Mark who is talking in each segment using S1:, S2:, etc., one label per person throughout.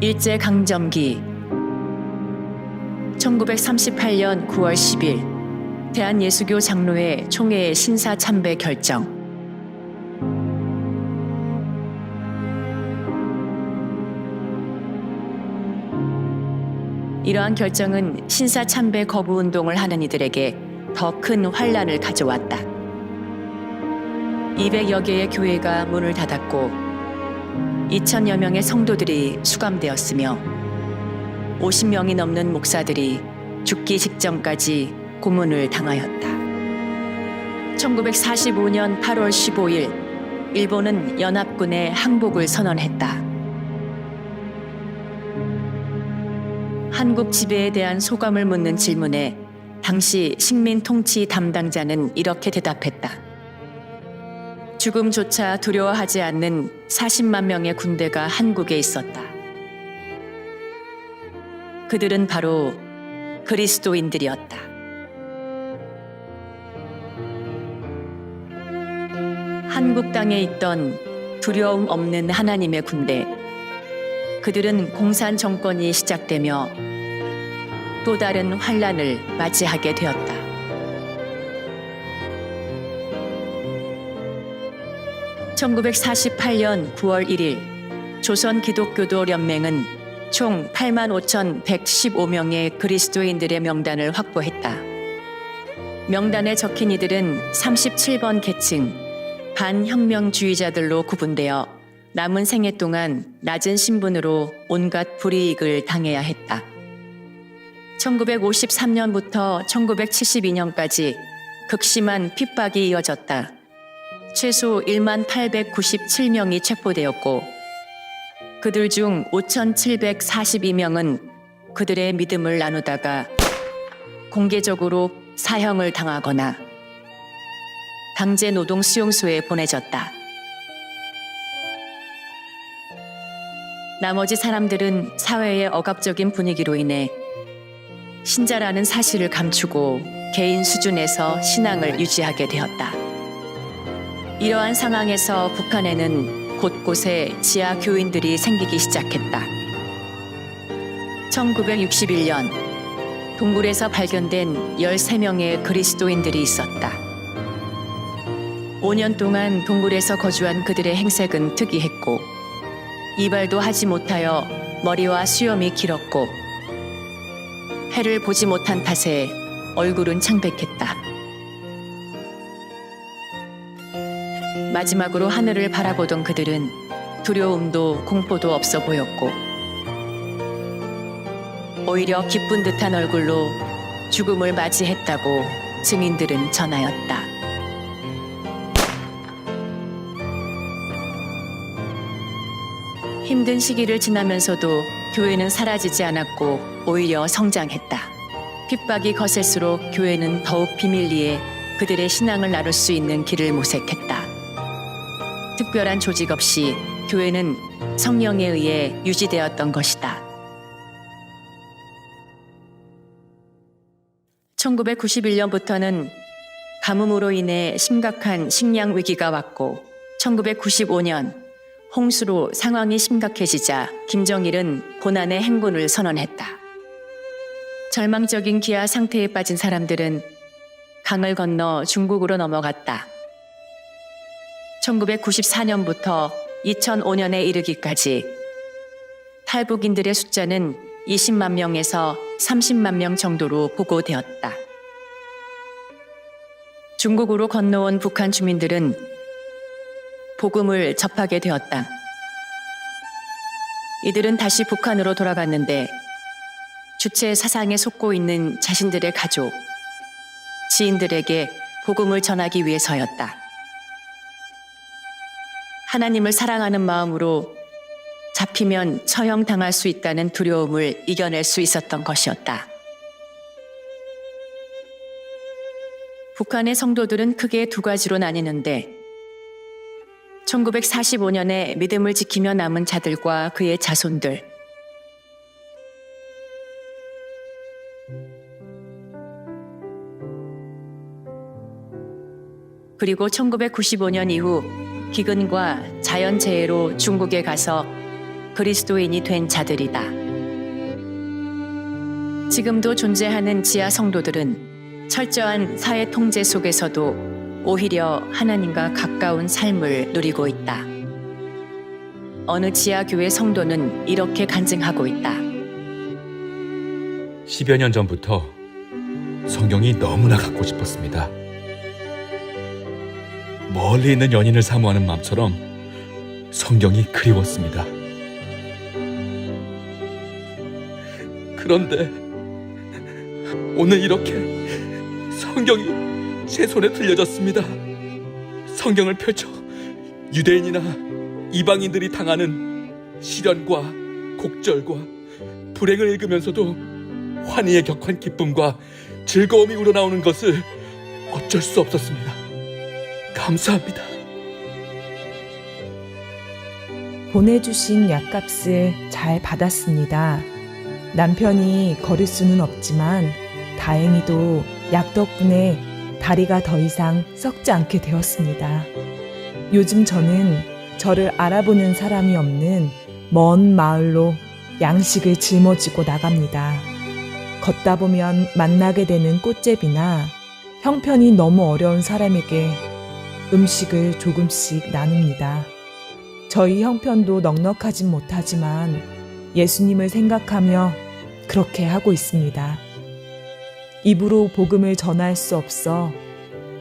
S1: 일제강점기 1938년 9월 10일 대한예수교 장로회 총회 신사 참배 결정. 이러한 결정은 신사 참배 거부 운동을 하는 이들에게 더 큰 환란을 가져왔다. 200여 개의 교회가 문을 닫았고 2,000여 명의 성도들이 수감되었으며 50명이 넘는 목사들이 죽기 직전까지 고문을 당하였다. 1945년 8월 15일 일본은 연합군의 항복을 선언했다. 한국 지배에 대한 소감을 묻는 질문에 당시 식민통치 담당자는 이렇게 대답했다. 죽음조차 두려워하지 않는 40만 명의 군대가 한국에 있었다. 그들은 바로 그리스도인들이었다. 한국 땅에 있던 두려움 없는 하나님의 군대. 그들은 공산 정권이 시작되며 또 다른 환란을 맞이하게 되었다. (1948년 9월 1일) 조선기독교도 연맹은 총 85,115명의 그리스도인들의 명단을 확보했다. 명단에 적힌 이들은 37번 계층 반혁명주의자들로 구분되어 남은 생애 동안 낮은 신분으로 온갖 불이익을 당해야 했다. 1953년부터 1972년까지 극심한 핍박이 이어졌다. 최소 1897명이 체포되었고 그들 중 5742명은 그들의 믿음을 나누다가 공개적으로 사형을 당하거나 강제노동 수용소에 보내졌다. 나머지 사람들은 사회의 억압적인 분위기로 인해 신자라는 사실을 감추고 개인 수준에서 신앙을 유지하게 되었다. 이러한 상황에서 북한에는 곳곳에 지하 교인들이 생기기 시작했다. 1961년 동굴에서 발견된 13명의 그리스도인들이 있었다. 5년 동안 동굴에서 거주한 그들의 행색은 특이했고 이발도 하지 못하여 머리와 수염이 길었고 해를 보지 못한 탓에 얼굴은 창백했다. 마지막으로 하늘을 바라보던 그들은 두려움도 공포도 없어 보였고 오히려 기쁜 듯한 얼굴로 죽음을 맞이했다고 증인들은 전하였다. 힘든 시기를 지나면서도 교회는 사라지지 않았고 오히려 성장했다. 핍박이 거셀수록 교회는 더욱 비밀리에 그들의 신앙을 나눌 수 있는 길을 모색했다. 특별한 조직 없이 교회는 성령에 의해 유지되었던 것이다. 1991년부터는 가뭄으로 인해 심각한 식량 위기가 왔고 1995년 홍수로 상황이 심각해지자 김정일은 고난의 행군을 선언했다. 절망적인 기아 상태에 빠진 사람들은 강을 건너 중국으로 넘어갔다. 1994년부터 2005년에 이르기까지 탈북인들의 숫자는 20만 명에서 30만 명 정도로 보고되었다. 중국으로 건너온 북한 주민들은 복음을 접하게 되었다. 이들은 다시 북한으로 돌아갔는데 주체 사상에 속고 있는 자신들의 가족, 지인들에게 복음을 전하기 위해서였다. 하나님을 사랑하는 마음으로 잡히면 처형당할 수 있다는 두려움을 이겨낼 수 있었던 것이었다. 북한의 성도들은 크게 두 가지로 나뉘는데 1945년에 믿음을 지키며 남은 자들과 그의 자손들, 그리고 1995년 이후 기근과 자연재해로 중국에 가서 그리스도인이 된 자들이다. 지금도 존재하는 지하 성도들은 철저한 사회 통제 속에서도 오히려 하나님과 가까운 삶을 누리고 있다. 어느 지하 교회 성도는 이렇게 간증하고 있다.
S2: 10여 년 전부터 성경이 너무나 갖고 싶었습니다. 멀리 있는 연인을 사모하는 마음처럼 성경이 그리웠습니다. 그런데 오늘 이렇게 성경이 제 손에 들려졌습니다. 성경을 펼쳐 유대인이나 이방인들이 당하는 시련과 곡절과 불행을 읽으면서도 환희에 격한 기쁨과 즐거움이 우러나오는 것을 어쩔 수 없었습니다. 감사합니다.
S3: 보내주신 약값을 잘 받았습니다. 남편이 걸을 수는 없지만 다행히도 약 덕분에 다리가 더 이상 썩지 않게 되었습니다. 요즘 저는 저를 알아보는 사람이 없는 먼 마을로 양식을 짊어지고 나갑니다. 걷다 보면 만나게 되는 꽃제비나 형편이 너무 어려운 사람에게 음식을 조금씩 나눕니다. 저희 형편도 넉넉하진 못하지만 예수님을 생각하며 그렇게 하고 있습니다. 입으로 복음을 전할 수 없어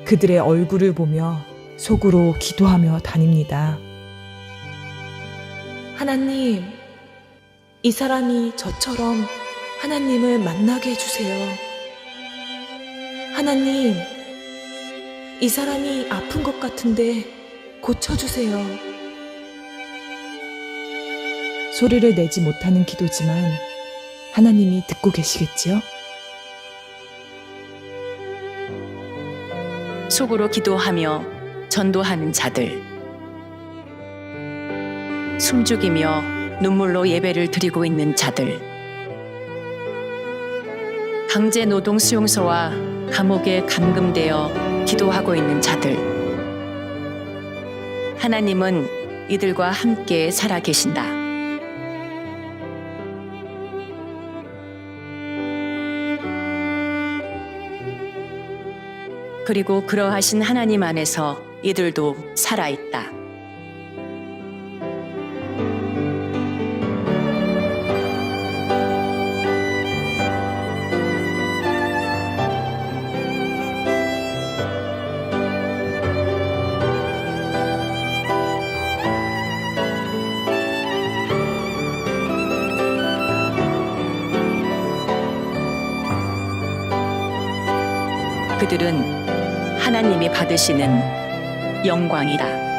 S3: 그들의 얼굴을 보며 속으로 기도하며 다닙니다. 하나님, 이 사람이 저처럼 하나님을 만나게 해주세요. 하나님, 이 사람이 아픈 것 같은데 고쳐주세요. 소리를 내지 못하는 기도지만 하나님이 듣고 계시겠지요?
S1: 속으로 기도하며 전도하는 자들, 숨죽이며 눈물로 예배를 드리고 있는 자들, 강제 노동 수용소와 감옥에 감금되어 기도하고 있는 자들, 하나님은 이들과 함께 살아계신다. 그리고 그러하신 하나님 안에서 이들도 살아있다. 그들은 하나님이 받으시는 영광이다.